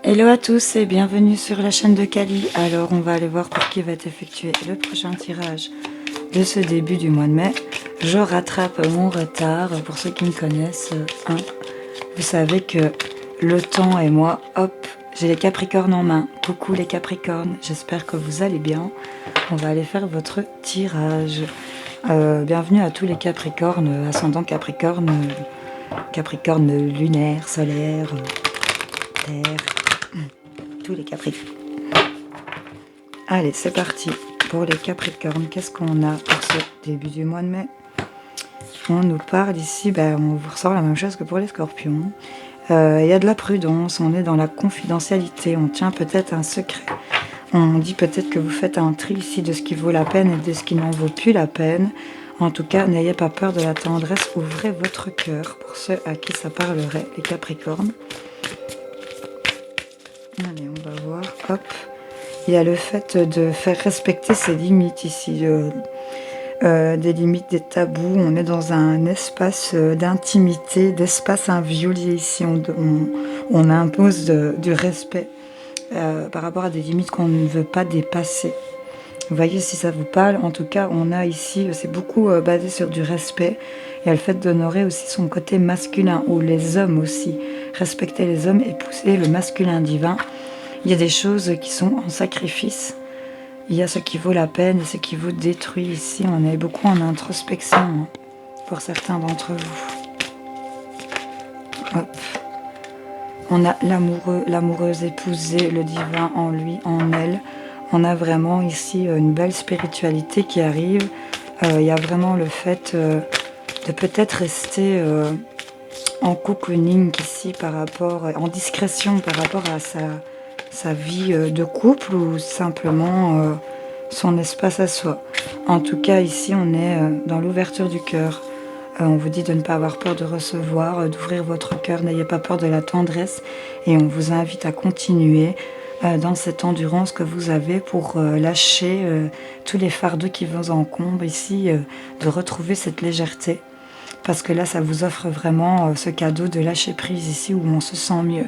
Hello à tous et bienvenue sur la chaîne de Kali. Alors on va aller voir pour qui va être effectué le prochain tirage de ce début du mois de mai. Je rattrape mon retard. Pour ceux qui me connaissent, vous savez que le temps et moi, hop, j'ai les Capricornes en main. Coucou les Capricornes, j'espère que vous allez bien. On va aller faire votre tirage. Bienvenue à tous les Capricornes, ascendant Capricorne, Capricorne lunaire, solaire, terre. Tous les Capricornes. Allez, c'est parti. Pour les Capricornes, qu'est-ce qu'on a pour ce début du mois de mai? On nous parle ici, on vous ressort la même chose que pour les Scorpions. Il y a de la prudence, on est dans la confidentialité, on tient peut-être un secret. On dit peut-être que vous faites un tri ici de ce qui vaut la peine et de ce qui n'en vaut plus la peine. En tout cas, n'ayez pas peur de la tendresse, ouvrez votre cœur pour ceux à qui ça parlerait, les Capricornes. Allez, on va voir, hop. Il y a le fait de faire respecter ses limites ici, des limites, des tabous. On est dans un espace d'intimité, d'espace inviolé ici. On impose du respect par rapport à des limites qu'on ne veut pas dépasser. Vous voyez si ça vous parle. En tout cas, on a ici, c'est beaucoup basé sur du respect. Et le fait d'honorer aussi son côté masculin, ou les hommes aussi. Respecter les hommes et pousser le masculin divin. Il y a des choses qui sont en sacrifice. Il y a ce qui vaut la peine et ce qui vous détruit ici. On est beaucoup en introspection pour certains d'entre vous. Hop. On a l'amoureux, l'amoureuse épousée, le divin en lui, en elle. On a vraiment ici une belle spiritualité qui arrive. Il y a vraiment le fait de peut-être rester en cocooning ici par rapport, en discrétion par rapport à sa vie de couple ou simplement son espace à soi. En tout cas, ici, on est dans l'ouverture du cœur. On vous dit de ne pas avoir peur de recevoir, d'ouvrir votre cœur, n'ayez pas peur de la tendresse. Et on vous invite à continuer dans cette endurance que vous avez pour lâcher tous les fardeaux qui vous encombrent ici, de retrouver cette légèreté. Parce que là, ça vous offre vraiment ce cadeau de lâcher prise ici où on se sent mieux.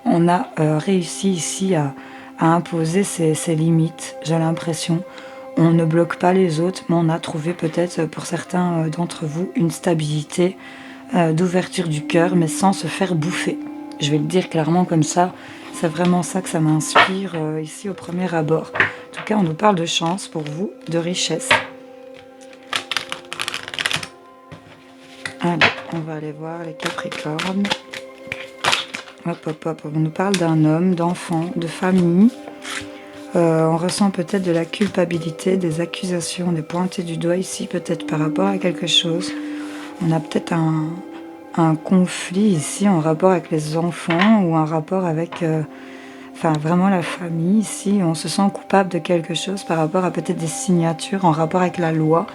On a réussi ici à imposer ses limites, j'ai l'impression. On ne bloque pas les autres, mais on a trouvé peut-être pour certains d'entre vous une stabilité d'ouverture du cœur, mais sans se faire bouffer. Je vais le dire clairement comme ça, c'est vraiment ça que ça m'inspire ici au premier abord. En tout cas, on nous parle de chance pour vous, de richesse. Allez, on va aller voir les Capricornes. Hop, hop, hop. On nous parle d'un homme, d'enfant, de famille. On ressent peut-être de la culpabilité, des accusations, des pointées du doigt ici, peut-être par rapport à quelque chose. On a peut-être un conflit ici en rapport avec les enfants ou un rapport avec vraiment la famille ici. On se sent coupable de quelque chose par rapport à peut-être des signatures en rapport avec la loi.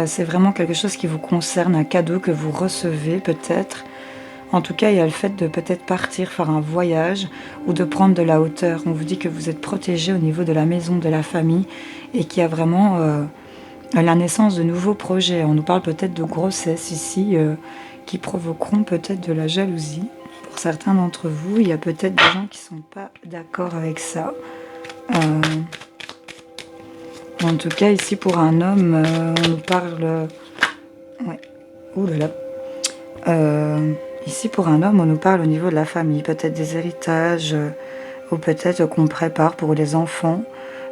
C'est vraiment quelque chose qui vous concerne, un cadeau que vous recevez peut-être. En tout cas, il y a le fait de peut-être partir faire un voyage ou de prendre de la hauteur. On vous dit que vous êtes protégé au niveau de la maison, de la famille et qu'il y a vraiment la naissance de nouveaux projets. On nous parle peut-être de grossesse ici qui provoqueront peut-être de la jalousie. Pour certains d'entre vous, il y a peut-être des gens qui ne sont pas d'accord avec ça. En tout cas, ici, pour un homme, on nous parle... Ouais. Ouh là là. Ici, pour un homme, on nous parle au niveau de la famille. Peut-être des héritages, ou peut-être qu'on prépare pour les enfants.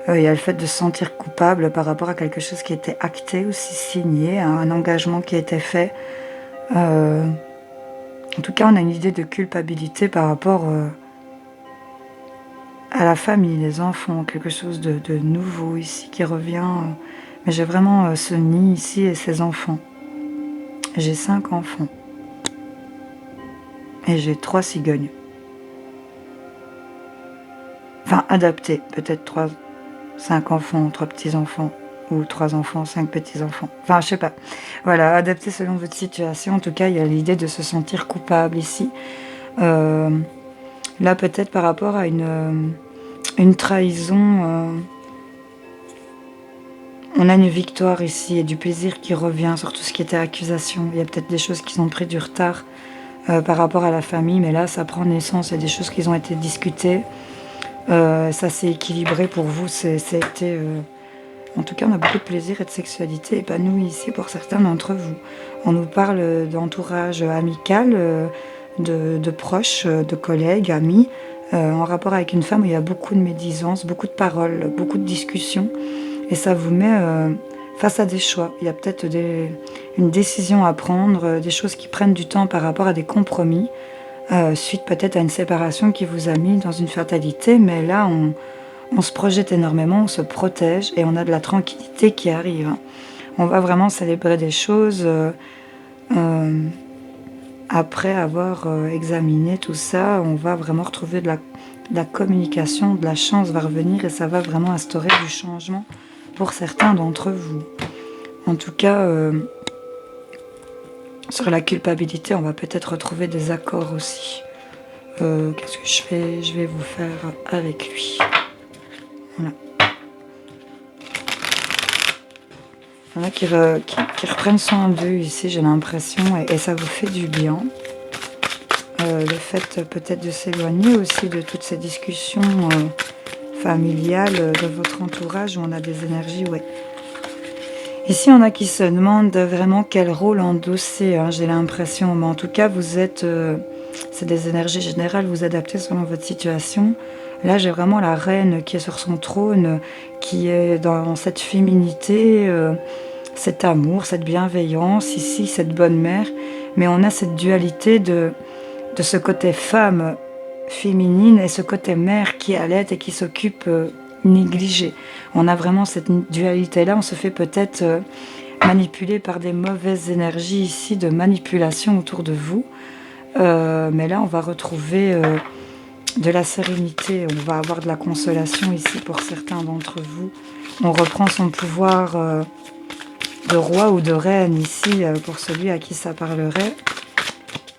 Il y a le fait de se sentir coupable par rapport à quelque chose qui était acté, aussi signé, un engagement qui a été fait. En tout cas, on a une idée de culpabilité par rapport... à la famille, les enfants, quelque chose de nouveau ici qui revient. Mais j'ai vraiment ce nid ici et ces enfants. J'ai 5 enfants. Et j'ai 3 cigognes. Enfin, adaptés. Peut-être 5 enfants, 3 petits-enfants. Ou 3 enfants, 5 petits-enfants. Enfin, je sais pas. Voilà, adapté selon votre situation. En tout cas, il y a l'idée de se sentir coupable ici. Là, peut-être par rapport à une trahison, on a une victoire ici et du plaisir qui revient sur tout ce qui était accusation. Il y a peut-être des choses qui ont pris du retard par rapport à la famille, mais là ça prend naissance, il y a des choses qui ont été discutées, ça s'est équilibré pour vous, c'était... En tout cas, on a beaucoup de plaisir et de sexualité épanouie ici pour certains d'entre vous. On nous parle d'entourage amical, de proches, de collègues, amis, en rapport avec une femme où il y a beaucoup de médisance, beaucoup de paroles, beaucoup de discussions. Et ça vous met face à des choix. Il y a peut-être une décision à prendre, des choses qui prennent du temps par rapport à des compromis, suite peut-être à une séparation qui vous a mis dans une fatalité. Mais là, on se projette énormément, on se protège et on a de la tranquillité qui arrive. On va vraiment célébrer des choses après avoir examiné tout ça. On va vraiment retrouver de la communication, de la chance va revenir et ça va vraiment instaurer du changement pour certains d'entre vous. En tout cas, sur la culpabilité, on va peut-être retrouver des accords aussi. Qu'est-ce que je fais? Je vais vous faire avec lui. Voilà. Il y en a qui reprennent soin d'eux ici, j'ai l'impression, et ça vous fait du bien. Le fait peut-être de s'éloigner aussi de toutes ces discussions familiales de votre entourage où on a des énergies, ouais. Ici, on a qui se demandent vraiment quel rôle endosser, hein, j'ai l'impression. Mais en tout cas, vous êtes... c'est des énergies générales, vous adaptez selon votre situation. Là, j'ai vraiment la reine qui est sur son trône, qui est dans cette féminité, cet amour, cette bienveillance, ici, cette bonne mère. Mais on a cette dualité de ce côté femme féminine et ce côté mère qui allait et qui s'occupe négligée. On a vraiment cette dualité-là, on se fait peut-être manipuler par des mauvaises énergies ici de manipulation autour de vous. Mais là, on va retrouver de la sérénité, on va avoir de la consolation ici pour certains d'entre vous. On reprend son pouvoir de roi ou de reine ici pour celui à qui ça parlerait.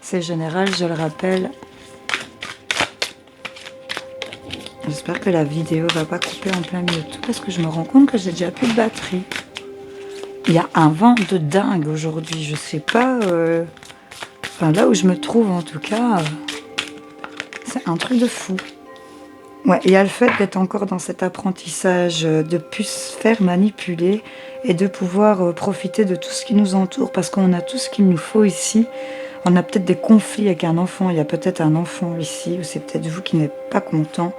C'est général, je le rappelle. J'espère que la vidéo va pas couper en plein milieu de tout parce que je me rends compte que j'ai déjà plus de batterie. Il y a un vent de dingue aujourd'hui, je sais pas... Enfin, là où je me trouve en tout cas, c'est un truc de fou. Ouais, il y a le fait d'être encore dans cet apprentissage, de plus se faire manipuler et de pouvoir profiter de tout ce qui nous entoure parce qu'on a tout ce qu'il nous faut ici. On a peut-être des conflits avec un enfant, il y a peut-être un enfant ici, ou c'est peut-être vous qui n'êtes pas content.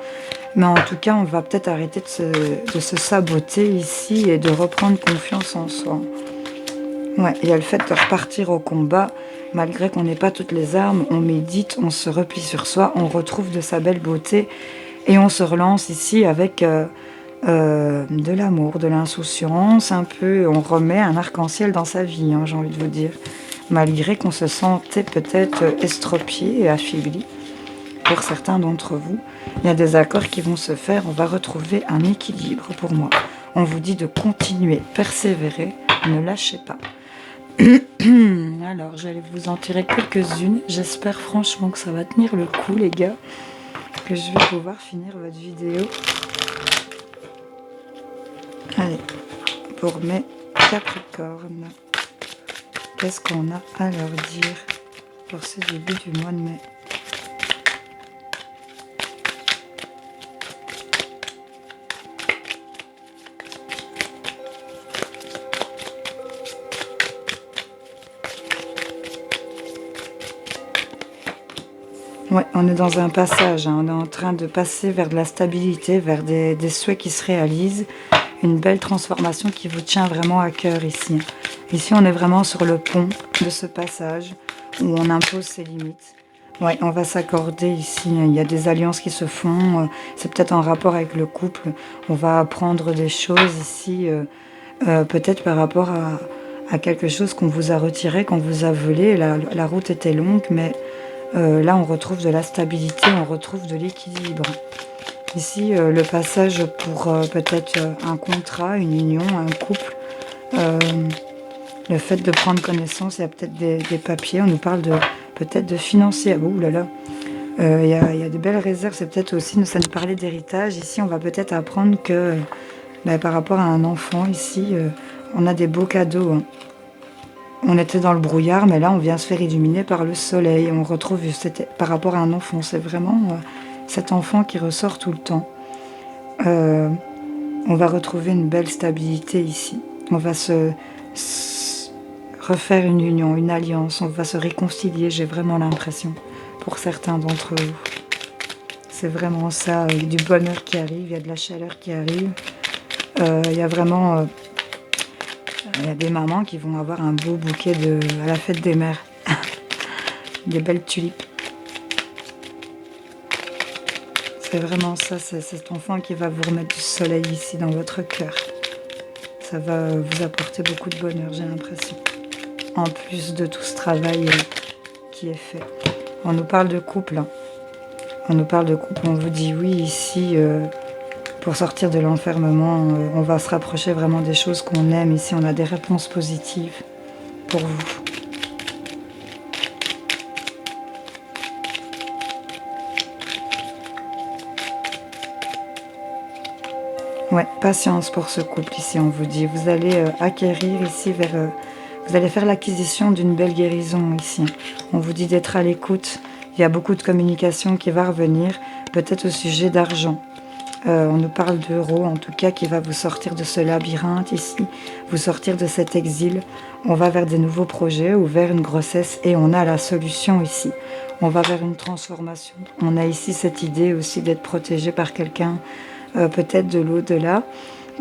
Mais en tout cas, on va peut-être arrêter de se saboter ici et de reprendre confiance en soi. Ouais, il y a le fait de repartir au combat, malgré qu'on n'ait pas toutes les armes, on médite, on se replie sur soi, on retrouve de sa belle beauté et on se relance ici avec de l'amour, de l'insouciance, un peu, on remet un arc-en-ciel dans sa vie, hein, j'ai envie de vous dire. Malgré qu'on se sentait peut-être estropié et affaibli pour certains d'entre vous. Il y a des accords qui vont se faire, on va retrouver un équilibre pour moi. On vous dit de continuer, persévérer, ne lâchez pas. Alors, j'allais vous en tirer quelques-unes. J'espère franchement que ça va tenir le coup, les gars. Que je vais pouvoir finir votre vidéo. Allez, pour mes Capricornes. Qu'est-ce qu'on a à leur dire pour ce début du mois de mai? Ouais, on est dans un passage, hein, on est en train de passer vers de la stabilité, vers des souhaits qui se réalisent, une belle transformation qui vous tient vraiment à cœur ici. Ici, on est vraiment sur le pont de ce passage où on impose ses limites. Ouais, on va s'accorder ici, il y a des alliances qui se font, c'est peut-être en rapport avec le couple, on va apprendre des choses ici, peut-être par rapport à quelque chose qu'on vous a retiré, qu'on vous a volé, la route était longue, mais... là, on retrouve de la stabilité, on retrouve de l'équilibre. Ici, le passage pour peut-être un contrat, une union, un couple. Le fait de prendre connaissance, il y a peut-être des papiers. On nous parle peut-être de financier. Ouh là là. Il y a de belles réserves. C'est peut-être aussi, ça nous parlait d'héritage. Ici, on va peut-être apprendre que par rapport à un enfant, ici, on a des beaux cadeaux. Hein. on était dans le brouillard, mais là on vient se faire illuminer par le soleil. On retrouve, c'était par rapport à un enfant, c'est vraiment cet enfant qui ressort tout le temps. On va retrouver une belle stabilité ici. On va se refaire une union, une alliance, on va se réconcilier, j'ai vraiment l'impression, pour certains d'entre vous. C'est vraiment ça, il y a du bonheur qui arrive, il y a de la chaleur qui arrive. Il y a vraiment... il y a des mamans qui vont avoir un beau bouquet à la fête des mères. Des belles tulipes. C'est vraiment ça, c'est cet enfant qui va vous remettre du soleil ici dans votre cœur. Ça va vous apporter beaucoup de bonheur, j'ai l'impression. En plus de tout ce travail qui est fait. On nous parle de couple. Hein. On nous parle de couple, on vous dit oui ici, pour sortir de l'enfermement, on va se rapprocher vraiment des choses qu'on aime. Ici, on a des réponses positives pour vous. Ouais, patience pour ce couple ici, on vous dit. Vous allez acquérir ici vous allez faire l'acquisition d'une belle guérison ici. On vous dit d'être à l'écoute. Il y a beaucoup de communication qui va revenir, peut-être au sujet d'argent. On nous parle d'euros, en tout cas, qui va vous sortir de ce labyrinthe ici, vous sortir de cet exil. On va vers des nouveaux projets ou vers une grossesse et on a la solution ici. On va vers une transformation. On a ici cette idée aussi d'être protégé par quelqu'un, peut-être de l'au-delà,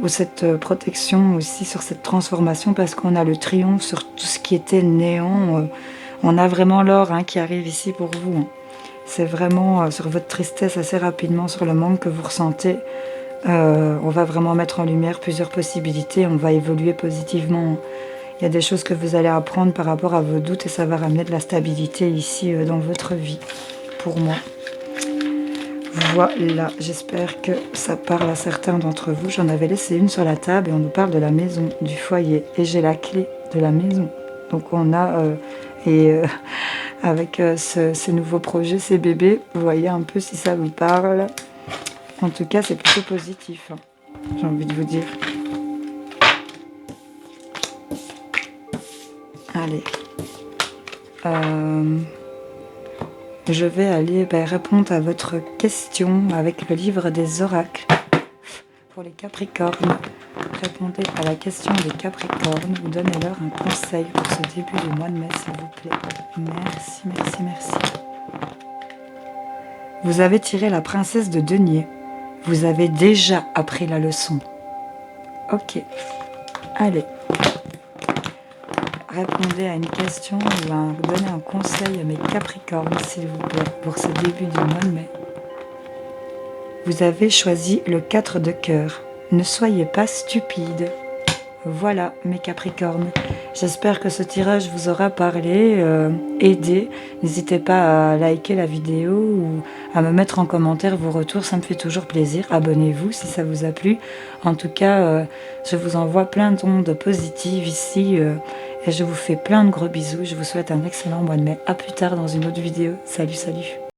ou cette protection aussi sur cette transformation parce qu'on a le triomphe sur tout ce qui était néant. On a vraiment l'or qui arrive ici pour vous. Hein. C'est vraiment sur votre tristesse assez rapidement, sur le manque que vous ressentez. On va vraiment mettre en lumière plusieurs possibilités. On va évoluer positivement. Il y a des choses que vous allez apprendre par rapport à vos doutes et ça va ramener de la stabilité ici dans votre vie, pour moi. Voilà, j'espère que ça parle à certains d'entre vous. J'en avais laissé une sur la table et on nous parle de la maison, du foyer. Et j'ai la clé de la maison. Donc on a... avec ces nouveaux projets, ces bébés, vous voyez un peu si ça vous parle. En tout cas, c'est plutôt positif, hein, j'ai envie de vous dire. Allez. Je vais aller répondre à votre question avec le livre des oracles pour les Capricornes. Répondez à la question des Capricornes ou donnez-leur un conseil pour ce début du mois de mai, s'il vous plaît. Merci, merci, merci. Vous avez tiré la princesse de denier. Vous avez déjà appris la leçon. Ok. Allez. Répondez à une question ou donnez un conseil à mes Capricornes, s'il vous plaît, pour ce début du mois de mai. Vous avez choisi le 4 de cœur. Ne soyez pas stupide. Voilà mes Capricornes. J'espère que ce tirage vous aura parlé, aidé. N'hésitez pas à liker la vidéo ou à me mettre en commentaire vos retours, ça me fait toujours plaisir. Abonnez-vous si ça vous a plu. En tout cas, je vous envoie plein d'ondes positives ici et je vous fais plein de gros bisous. Je vous souhaite un excellent mois de mai. À plus tard dans une autre vidéo. Salut, salut.